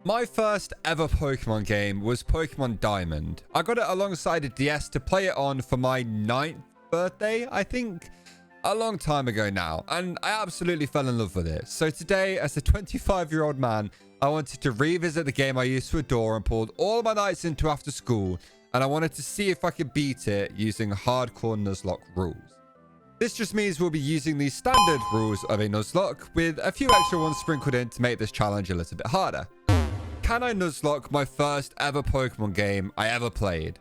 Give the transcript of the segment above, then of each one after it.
My first ever Pokemon game was Pokemon Diamond. I got it alongside a DS to play it on for my 9th birthday, I think, a long time ago now, and I absolutely fell in love with it. So today, as a 25-year-old man, I wanted to revisit the game I used to adore and pulled all of my nights into after school, and I wanted to see if I could beat it using hardcore Nuzlocke rules. This just means we'll be using the standard rules of a Nuzlocke with a few extra ones sprinkled in to make this challenge a little bit harder. Can I Nuzlocke my first ever Pokemon game I ever played?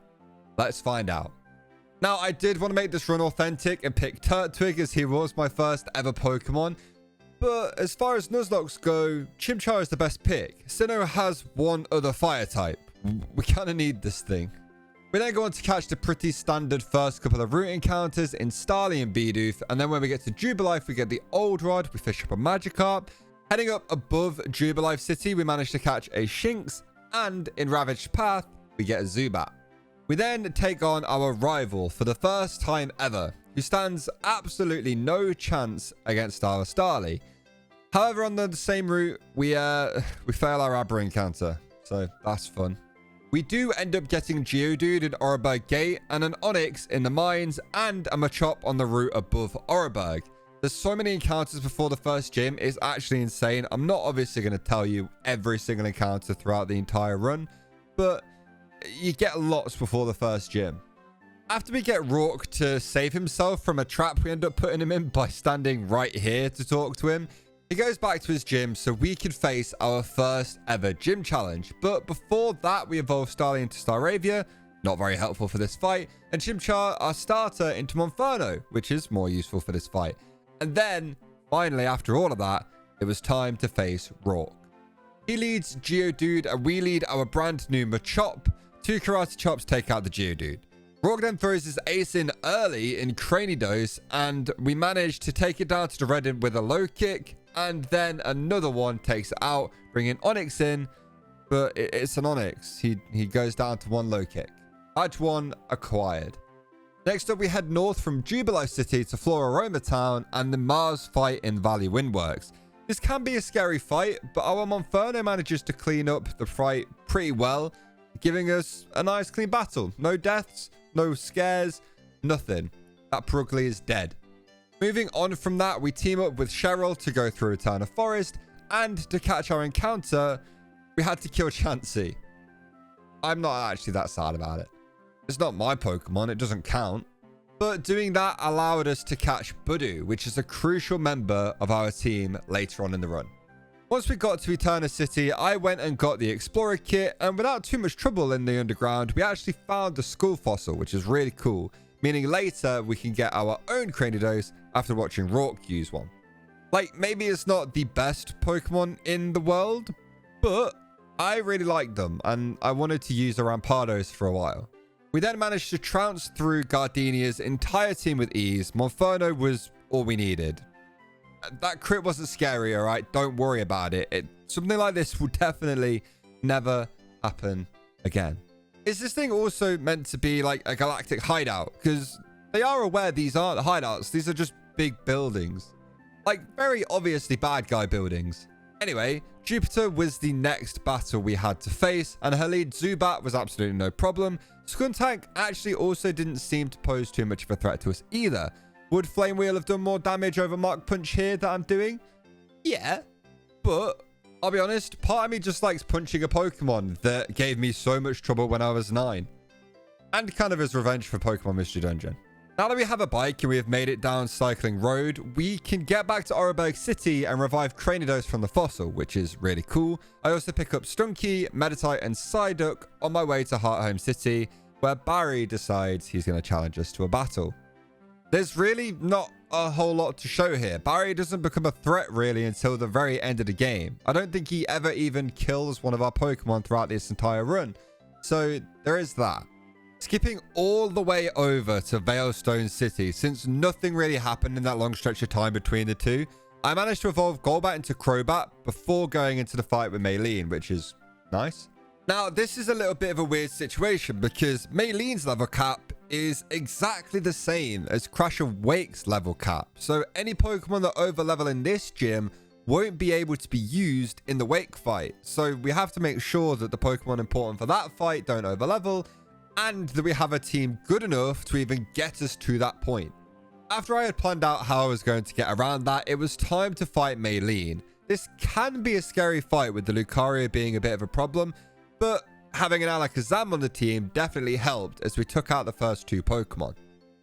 Let's find out. Now, I did want to make this run authentic and pick Turtwig as he was my first ever Pokemon. But as far as Nuzlockes go, Chimchar is the best pick. Sinnoh has one other fire type. We kind of need this thing. We then go on to catch the pretty standard first couple of route encounters in Starly and Bidoof. And then when we get to Jubilife, we get the Old Rod. We fish up a Magikarp. Heading up above Jubilife City, we manage to catch a Shinx, and in Ravaged Path, we get a Zubat. We then take on our rival for the first time ever, who stands absolutely no chance against our Starly. However, on the same route, we fail our Abra encounter, so that's fun. We do end up getting Geodude in Oreburgh Gate, and an Onix in the mines, and a Machop on the route above Oreburgh. There's so many encounters before the first gym. It's actually insane. I'm not obviously going to tell you every single encounter throughout the entire run, but you get lots before the first gym. After we get Rourke to save himself from a trap we end up putting him in by standing right here to talk to him, he goes back to his gym so we can face our first ever gym challenge. But before that, we evolve Starly into Staravia, not very helpful for this fight, and Chimchar, our starter, into Monferno, which is more useful for this fight. And then, finally, after all of that, it was time to face Rourke. He leads Geodude, and we lead our brand new Machop. 2 Karate Chops take out the Geodude. Rourke then throws his ace in early in Cranidos, and we manage to take it down to the red end with a low kick, and then another one takes it out, bringing Onix in, but it's an Onix. He goes down to 1 low kick. Badge 1 acquired. Next up, we head north from Jubilife City to Floraroma Town and the Mars fight in Valley Windworks. This can be a scary fight, but our Monferno manages to clean up the fight pretty well, giving us a nice clean battle. No deaths, no scares, nothing. That Purugly is dead. Moving on from that, we team up with Cheryl to go through Eterna Forest, and to catch our encounter, we had to kill Chansey. I'm not actually that sad about it. It's not my Pokemon, it doesn't count. But doing that allowed us to catch Budu, which is a crucial member of our team later on in the run. Once we got to Eterna City, I went and got the Explorer kit, and without too much trouble in the underground, we actually found the Skull Fossil, which is really cool, meaning later we can get our own Cranidos after watching Rourke use one. Like, maybe it's not the best Pokemon in the world, but I really like them, and I wanted to use the Rampados for a while. We then managed to trounce through Gardenia's entire team with ease. Monferno was all we needed. That crit wasn't scary, all right? Don't worry about it. Something like this will definitely never happen again. Is this thing also meant to be like a galactic hideout? Because they are aware these aren't hideouts. These are just big buildings. Like, very obviously bad guy buildings. Anyway, Jupiter was the next battle we had to face, and her lead Zubat was absolutely no problem. Skuntank actually also didn't seem to pose too much of a threat to us either. Would Flame Wheel have done more damage over Mark Punch here that I'm doing? Yeah, but I'll be honest, part of me just likes punching a Pokemon that gave me so much trouble when I was 9. And kind of as revenge for Pokemon Mystery Dungeon. Now that we have a bike and we have made it down Cycling Road, we can get back to Oreburgh City and revive Cranidos from the fossil, which is really cool. I also pick up Stunky, Meditite, and Psyduck on my way to Hearthome City, where Barry decides he's going to challenge us to a battle. There's really not a whole lot to show here. Barry doesn't become a threat really until the very end of the game. I don't think he ever even kills one of our Pokemon throughout this entire run. So there is that. Skipping all the way over to Veilstone City, since nothing really happened in that long stretch of time between the two, I managed to evolve Golbat into Crobat before going into the fight with Maylene, which is nice. Now, this is a little bit of a weird situation because Maylene's level cap is exactly the same as Crash of Wake's level cap. So any Pokemon that over level in this gym won't be able to be used in the Wake fight. So we have to make sure that the Pokemon important for that fight don't overlevel, and that we have a team good enough to even get us to that point. After I had planned out how I was going to get around that, it was time to fight Maylene. This can be a scary fight with the Lucario being a bit of a problem, but having an Alakazam on the team definitely helped as we took out the first 2 Pokemon.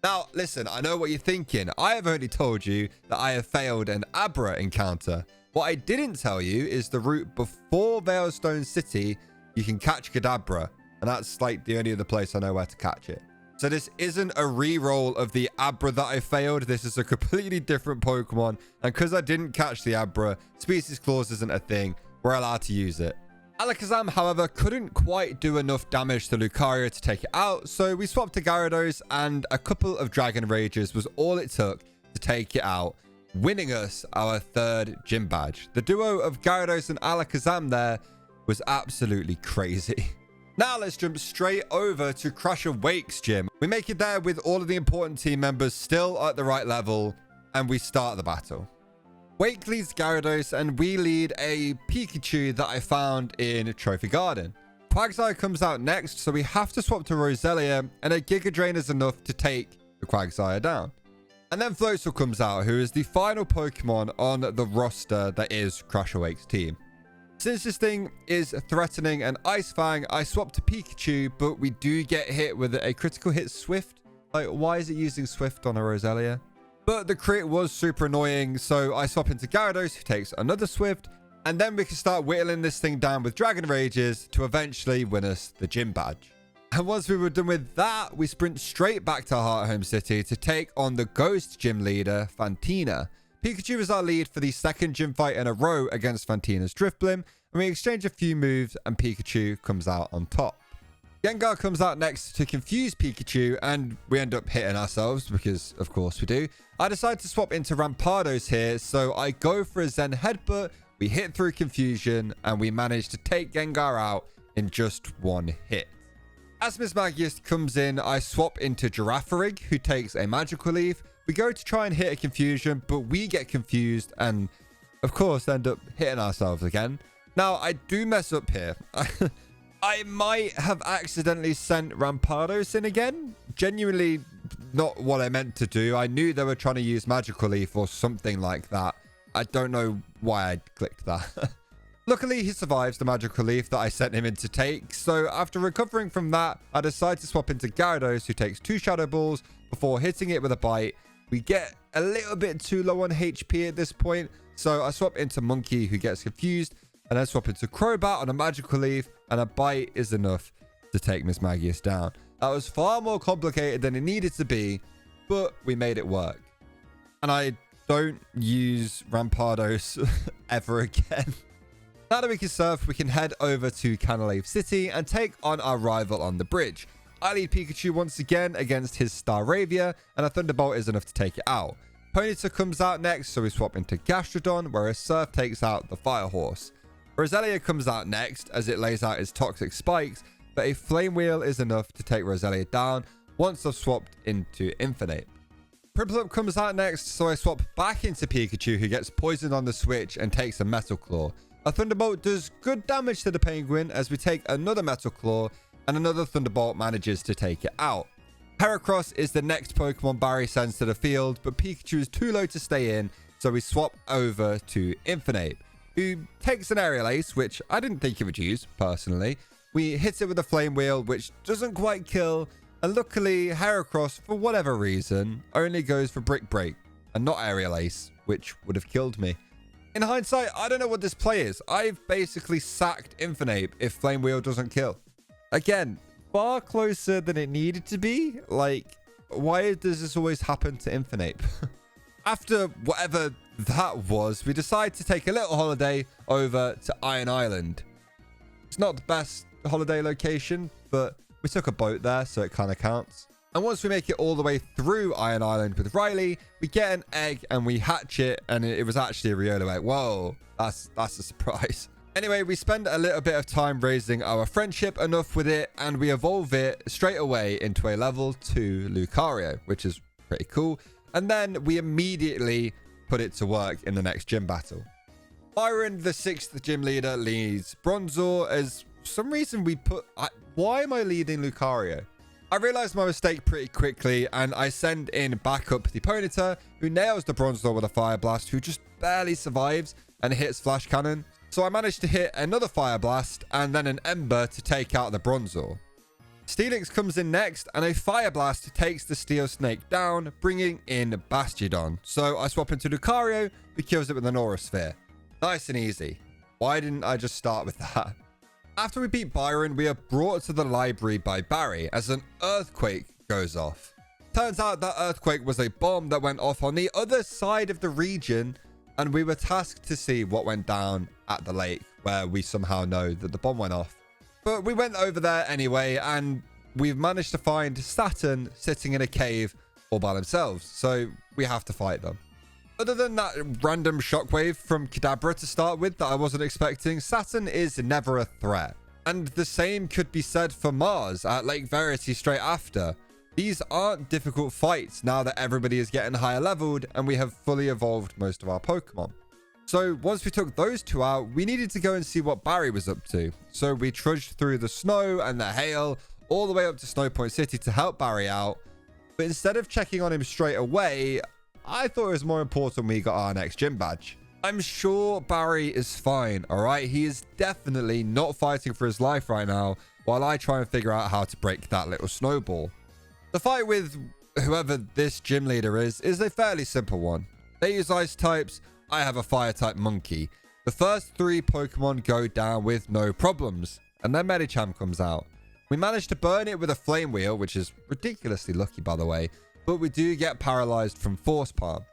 Now, listen, I know what you're thinking. I have only told you that I have failed an Abra encounter. What I didn't tell you is the route before Veilstone City, you can catch Kadabra, and that's like the only other place I know where to catch it. So this isn't a re-roll of the Abra that I failed. This is a completely different Pokemon, and because I didn't catch the Abra, Species Clause isn't a thing. We're allowed to use it. Alakazam, however, couldn't quite do enough damage to Lucario to take it out, so we swapped to Gyarados, and a couple of Dragon Rages was all it took to take it out, winning us our 3rd gym badge. The duo of Gyarados and Alakazam there was absolutely crazy. Now let's jump straight over to Crusher Wake's gym. We make it there with all of the important team members still at the right level, and we start the battle. Wake leads Gyarados, and we lead a Pikachu that I found in Trophy Garden. Quagsire comes out next, so we have to swap to Roselia, and a Giga Drain is enough to take the Quagsire down. And then Floatzel comes out, who is the final Pokemon on the roster that is Crusher Wake's team. Since this thing is threatening an Ice Fang, I swap to Pikachu, but we do get hit with a critical hit Swift. Like, why is it using Swift on a Roselia? But the crit was super annoying, so I swap into Gyarados, who takes another Swift, and then we can start whittling this thing down with Dragon Rages to eventually win us the gym badge. And once we were done with that, we sprint straight back to Heart Home City to take on the Ghost Gym leader, Fantina. Pikachu is our lead for the 2nd gym fight in a row against Fantina's Drifblim, and we exchange a few moves, and Pikachu comes out on top. Gengar comes out next to confuse Pikachu, and we end up hitting ourselves because, of course, we do. I decide to swap into Rampardos here, so I go for a Zen Headbutt, we hit through confusion, and we manage to take Gengar out in just 1 hit. As Miss Magius comes in, I swap into Girafarig, who takes a Magical Leaf. We go to try and hit a confusion, but we get confused and, of course, end up hitting ourselves again. Now, I do mess up here. I might have accidentally sent Rampardos in again. Genuinely not what I meant to do. I knew they were trying to use Magical Leaf or something like that. I don't know why I clicked that. Luckily, he survives the Magical Leaf that I sent him in to take. So after recovering from that, I decide to swap into Gyarados, who takes 2 Shadow Balls before hitting it with a Bite. We get a little bit too low on HP at this point. So I swap into Monkey, who gets confused. And then swap into Crobat on a Magical Leaf, and a Bite is enough to take Miss Magius down. That was far more complicated than it needed to be, but we made it work. And I don't use Rampardos ever again. Now that we can surf, we can head over to Canalave City and take on our rival on the bridge. I lead Pikachu once again against his Staravia, and a Thunderbolt is enough to take it out. Ponyta comes out next, so we swap into Gastrodon, where a Surf takes out the Fire Horse. Roselia comes out next as it lays out its toxic spikes, but a Flame Wheel is enough to take Roselia down once I've swapped into Infinite. Prinplup comes out next, so I swap back into Pikachu, who gets poisoned on the switch and takes a Metal Claw. A Thunderbolt does good damage to the Penguin as we take another Metal Claw, and another Thunderbolt manages to take it out. Heracross is the next Pokemon Barry sends to the field, but Pikachu is too low to stay in, so we swap over to Infinite, who takes an Aerial Ace, which I didn't think he would use, personally. We hit it with a Flame Wheel, which doesn't quite kill, and luckily, Heracross, for whatever reason, only goes for Brick Break, and not Aerial Ace, which would have killed me. In hindsight, I don't know what this play is. I've basically sacked Infinite if Flame Wheel doesn't kill. Again, far closer than it needed to be. Like, why does this always happen to Infinite? After whatever that was, we decided to take a little holiday over to Iron Island. It's not the best holiday location, but we took a boat there, so it kind of counts. And once we make it all the way through Iron Island with Riley, we get an egg and we hatch it, and it was actually a Riolu egg. Whoa, that's a surprise. Anyway, we spend a little bit of time raising our friendship enough with it, and we evolve it straight away into a level 2 Lucario, which is pretty cool. And then we immediately put it to work in the next gym battle. Byron, the 6th gym leader, leads Bronzor. As for some reason we put... why am I leading Lucario? I realized my mistake pretty quickly, and I send in backup the Ponyta, who nails the Bronzor with a Fire Blast, who just barely survives and hits Flash Cannon. So I managed to hit another Fire Blast and then an Ember to take out the Bronzor. Steelix comes in next, and a Fire Blast takes the Steel Snake down, bringing in Bastiodon. So I swap into Lucario, who kills it with an Aura Sphere. Nice and easy. Why didn't I just start with that? After we beat Byron, we are brought to the library by Barry as an earthquake goes off. Turns out that earthquake was a bomb that went off on the other side of the region, and we were tasked to see what went down at the lake, where we somehow know that the bomb went off. But we went over there anyway, and we've managed to find Saturn sitting in a cave all by themselves, so we have to fight them. Other than that random shockwave from Kadabra to start with that I wasn't expecting, Saturn is never a threat. And the same could be said for Mars at Lake Verity straight after. These aren't difficult fights now that everybody is getting higher leveled and we have fully evolved most of our Pokemon. So once we took those two out, we needed to go and see what Barry was up to. So we trudged through the snow and the hail all the way up to Snow Point City to help Barry out. But instead of checking on him straight away, I thought it was more important we got our next gym badge. I'm sure Barry is fine, all right? He is definitely not fighting for his life right now while I try and figure out how to break that little snowball. The fight with whoever this gym leader is a fairly simple one. They use ice types. I have a fire type monkey. The first 3 Pokemon go down with no problems, and then Medicham comes out. We managed to burn it with a flame wheel, which is ridiculously lucky, by the way. But we do get paralyzed from Force Palm.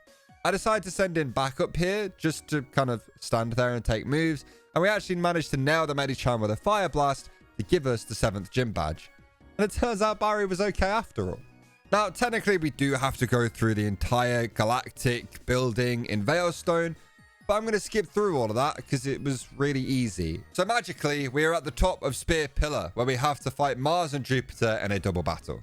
I decided to send in backup here just to kind of stand there and take moves. And we actually managed to nail the Medicham with a Fire Blast to give us the 7th gym badge. And it turns out Barry was okay after all. Now, technically, we do have to go through the entire galactic building in Veilstone. But I'm going to skip through all of that because it was really easy. So magically, we are at the top of Spear Pillar, where we have to fight Mars and Jupiter in a double battle.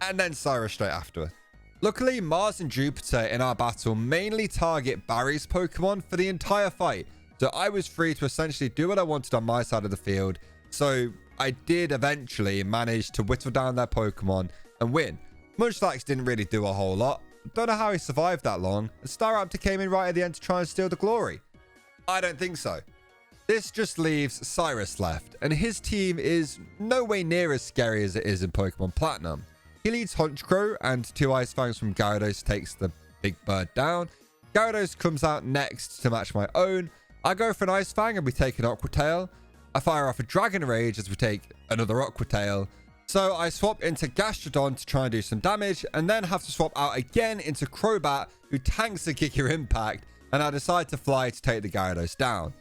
And then Cyrus straight afterward. Luckily, Mars and Jupiter in our battle mainly target Barry's Pokemon for the entire fight. So I was free to essentially do what I wanted on my side of the field. So I did eventually manage to whittle down their Pokemon and win. Munchlax didn't really do a whole lot. Don't know how he survived that long. And Staraptor came in right at the end to try and steal the glory. I don't think so. This just leaves Cyrus left. And his team is no way near as scary as it is in Pokemon Platinum. He leads Honchkrow, and 2 Ice Fangs from Gyarados takes the big bird down. Gyarados comes out next to match my own. I go for an Ice Fang and we take an Aqua Tail. I fire off a Dragon Rage as we take another Aqua Tail. So I swap into Gastrodon to try and do some damage, and then have to swap out again into Crobat, who tanks a Giga Impact, and I decide to fly to take the Gyarados down.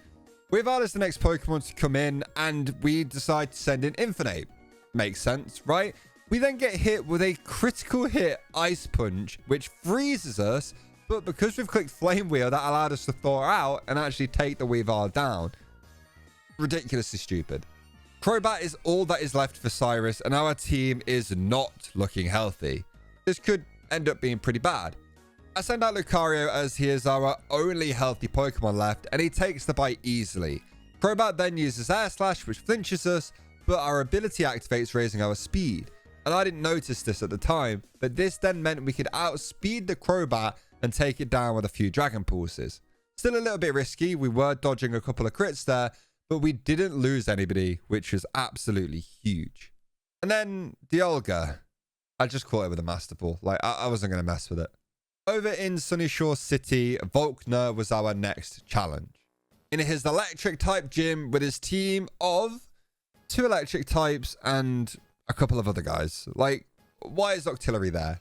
We have as the next Pokemon to come in, and we decide to send in Infinite. Makes sense, right? We then get hit with a critical hit Ice Punch, which freezes us, but because we've clicked Flame Wheel, that allowed us to thaw out and actually take the Weavile down. Ridiculously stupid. Crobat is all that is left for Cyrus, and our team is not looking healthy. This could end up being pretty bad. I send out Lucario as he is our only healthy Pokemon left, and he takes the bite easily. Crobat then uses Air Slash, which flinches us, but our ability activates, raising our speed. And I didn't notice this at the time, but this then meant we could outspeed the Crobat and take it down with a few Dragon Pulses. Still a little bit risky. We were dodging a couple of crits there, but we didn't lose anybody, which was absolutely huge. And then Dialga. I just caught it with a Master Ball. Like, I wasn't going to mess with it. Over in Sunyshore City, Volkner was our next challenge. In his electric type gym with his team of 2 electric types and a couple of other guys. Like, why is Octillery there?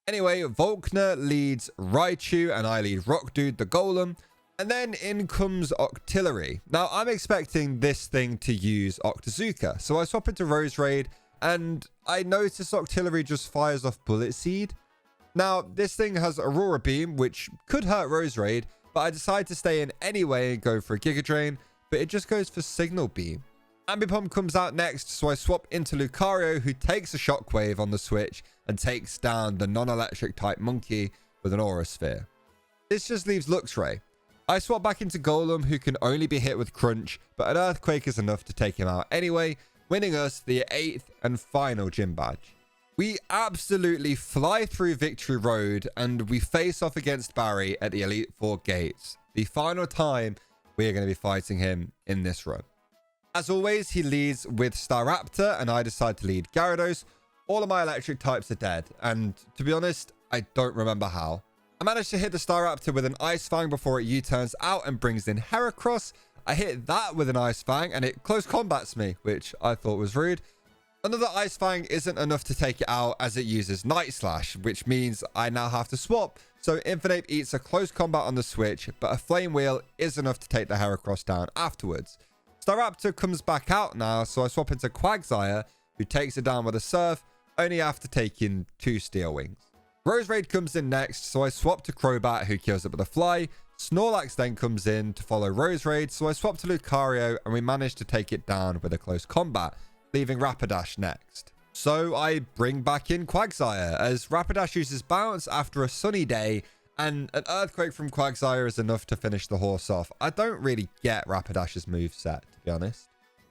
Anyway, Volkner leads Raichu and I lead Rockdude the Golem. And then in comes Octillery. Now, I'm expecting this thing to use Octazooka. So I swap into Rose Raid and I notice Octillery just fires off Bullet Seed. Now, this thing has Aurora Beam, which could hurt Rose Raid, but I decide to stay in anyway and go for a Giga Drain, but it just goes for Signal Beam. Ambipom comes out next, so I swap into Lucario, who takes a Shockwave on the switch and takes down the non-electric type monkey with an Aura Sphere. This just leaves Luxray. I swap back into Golem, who can only be hit with Crunch, but an Earthquake is enough to take him out anyway, winning us the 8th and final gym badge. We absolutely fly through Victory Road and we face off against Barry at the Elite Four gates. The final time we are going to be fighting him in this run. As always, he leads with Staraptor and I decide to lead Gyarados. All of my electric types are dead, and to be honest, I don't remember how. I managed to hit the Staraptor with an Ice Fang before it U-turns out and brings in Heracross. I hit that with an Ice Fang and it close combats me, which I thought was rude. Another Ice Fang isn't enough to take it out as it uses Night Slash, which means I now have to swap. So Infinite eats a close combat on the switch, but a Flame Wheel is enough to take the Heracross down afterwards. Staraptor comes back out now, so I swap into Quagsire, who takes it down with a Surf, only after taking 2 Steel Wings. Roserade comes in next, so I swap to Crobat, who kills it with a Fly. Snorlax then comes in to follow Roserade, so I swap to Lucario, and we manage to take it down with a close combat, leaving Rapidash next. So I bring back in Quagsire, as Rapidash uses Bounce after a sunny day, and an Earthquake from Quagsire is enough to finish the horse off. I don't really get Rapidash's moveset, to be honest.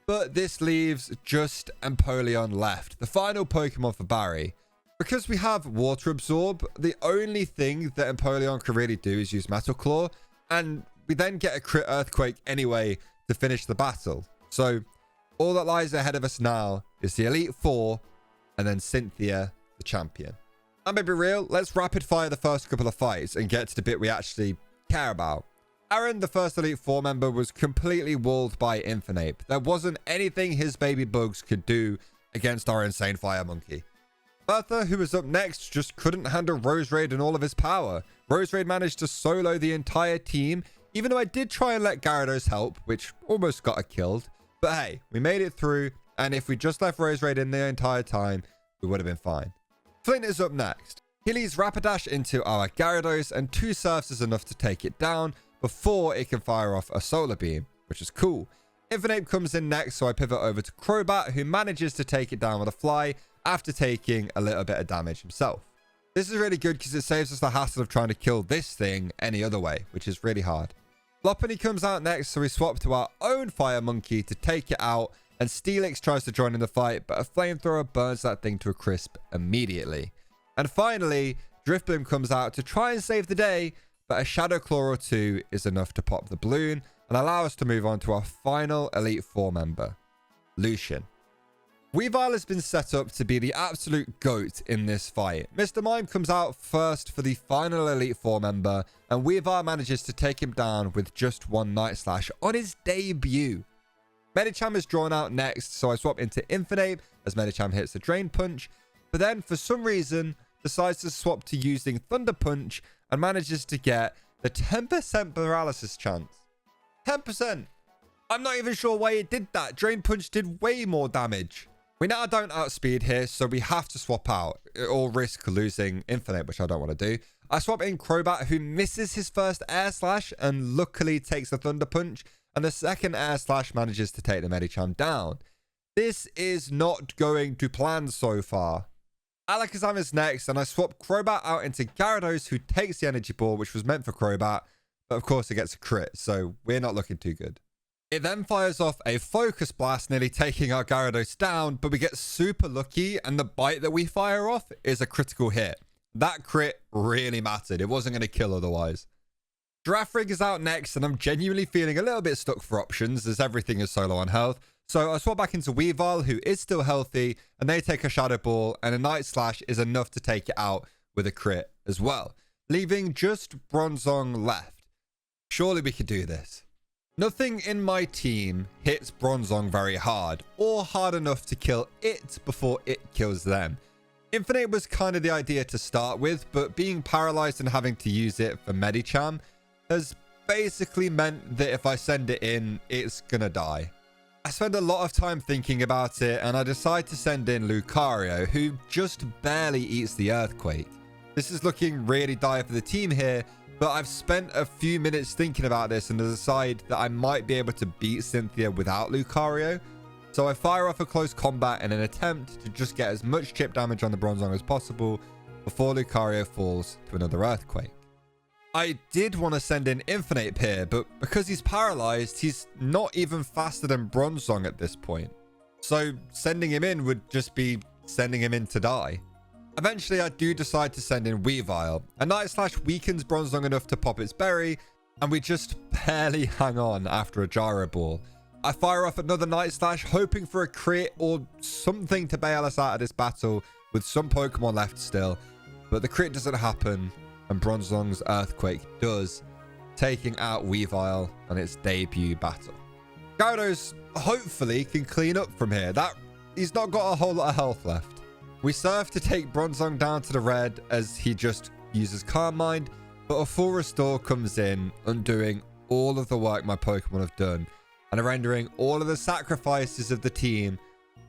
But this leaves just Empoleon left, the final Pokemon for Barry. Because we have Water Absorb, the only thing that Empoleon can really do is use Metal Claw, and we then get a crit Earthquake anyway to finish the battle. So all that lies ahead of us now is the Elite Four, and then Cynthia, the champion. I'm gonna be real, let's rapid fire the first couple of fights and get to the bit we actually care about. Aaron, the first Elite Four member, was completely walled by Infinite. There wasn't anything his baby bugs could do against our insane Fire Monkey. Bertha, who was up next, just couldn't handle Roserade and all of his power. Roserade managed to solo the entire team, even though I did try and let Gyarados help, which almost got her killed. But hey, we made it through, and if we just left Roserade in the entire time, we would have been fine. Flint is up next. He leads Rapidash into our Gyarados, and 2 Surfs is enough to take it down before it can fire off a Solar Beam, which is cool. Infinite comes in next, so I pivot over to Crobat, who manages to take it down with a Fly after taking a little bit of damage himself. This is really good because it saves us the hassle of trying to kill this thing any other way, which is really hard. Lopunny comes out next, so we swap to our own Fire Monkey to take it out, and Steelix tries to join in the fight, but a Flamethrower burns that thing to a crisp immediately. And finally, Drifblim comes out to try and save the day, but a Shadow Claw or 2 is enough to pop the balloon and allow us to move on to our final Elite Four member, Lucian. Weavile has been set up to be the absolute GOAT in this fight. Mr. Mime comes out first for the final Elite Four member, and Weavile manages to take him down with just 1 Night Slash on his debut. Medicham is drawn out next, so I swap into Infinite as Medicham hits the Drain Punch, but then for some reason decides to swap to using Thunder Punch and manages to get the 10% paralysis chance. 10%! I'm not even sure why it did that. Drain Punch did way more damage. We now don't outspeed here, so we have to swap out or risk losing Infinite, which I don't want to do. I swap in Crobat, who misses his first Air Slash and luckily takes the Thunder Punch, and the second Air Slash manages to take the Medicham down. This is not going to plan so far. Alakazam is next, and I swap Crobat out into Gyarados, who takes the Energy Ball, which was meant for Crobat, but of course it gets a crit, so we're not looking too good. It then fires off a Focus Blast, nearly taking our Gyarados down, but we get super lucky, and the bite that we fire off is a critical hit. That crit really mattered. It wasn't going to kill otherwise. Giraffrig is out next, and I'm genuinely feeling a little bit stuck for options, as everything is solo on health. So I swap back into Weavile, who is still healthy, and they take a Shadow Ball, and a Night Slash is enough to take it out with a crit as well, leaving just Bronzong left. Surely we could do this. Nothing in my team hits Bronzong very hard, or hard enough to kill it before it kills them. Infinite was kind of the idea to start with, but being paralyzed and having to use it for Medicham has basically meant that if I send it in, it's gonna die. I spend a lot of time thinking about it, and I decide to send in Lucario, who just barely eats the Earthquake. This is looking really dire for the team here, but I've spent a few minutes thinking about this and decide that I might be able to beat Cynthia without Lucario. So I fire off a close combat in an attempt to just get as much chip damage on the Bronzong as possible before Lucario falls to another Earthquake. I did want to send in Infinite here, but because he's paralyzed, he's not even faster than Bronzong at this point. So sending him in would just be sending him in to die. Eventually, I do decide to send in Weavile. A Night Slash weakens Bronzong enough to pop its berry, and we just barely hang on after a Gyro Ball. I fire off another Night Slash, hoping for a crit or something to bail us out of this battle with some Pokemon left still, but the crit doesn't happen, and Bronzong's Earthquake does, taking out Weavile on its debut battle. Gyarados hopefully can clean up from here. He's not got a whole lot of health left. We surf to take Bronzong down to the red as he just uses Calm Mind, but a full restore comes in, undoing all of the work my Pokemon have done and rendering all of the sacrifices of the team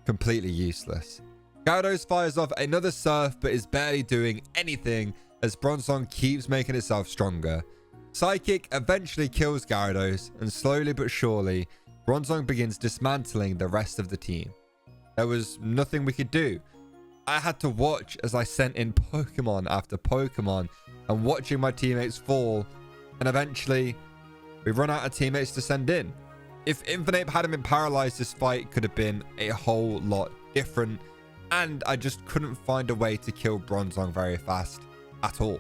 completely useless. Gyarados fires off another Surf but is barely doing anything as Bronzong keeps making itself stronger. Psychic eventually kills Gyarados, and slowly but surely, Bronzong begins dismantling the rest of the team. There was nothing we could do. I had to watch as I sent in Pokemon after Pokemon and watching my teammates fall, and eventually we run out of teammates to send in. If Infinite hadn't been paralyzed, this fight could have been a whole lot different, and I just couldn't find a way to kill Bronzong very fast at all.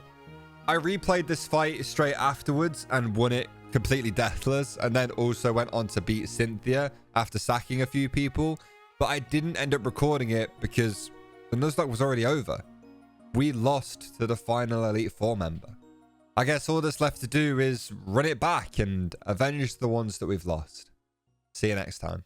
I replayed this fight straight afterwards and won it completely deathless, and then also went on to beat Cynthia after sacking a few people, but I didn't end up recording it because the Nuzlocke was already over. We lost to the final Elite Four member. I guess all that's left to do is run it back and avenge the ones that we've lost. See you next time.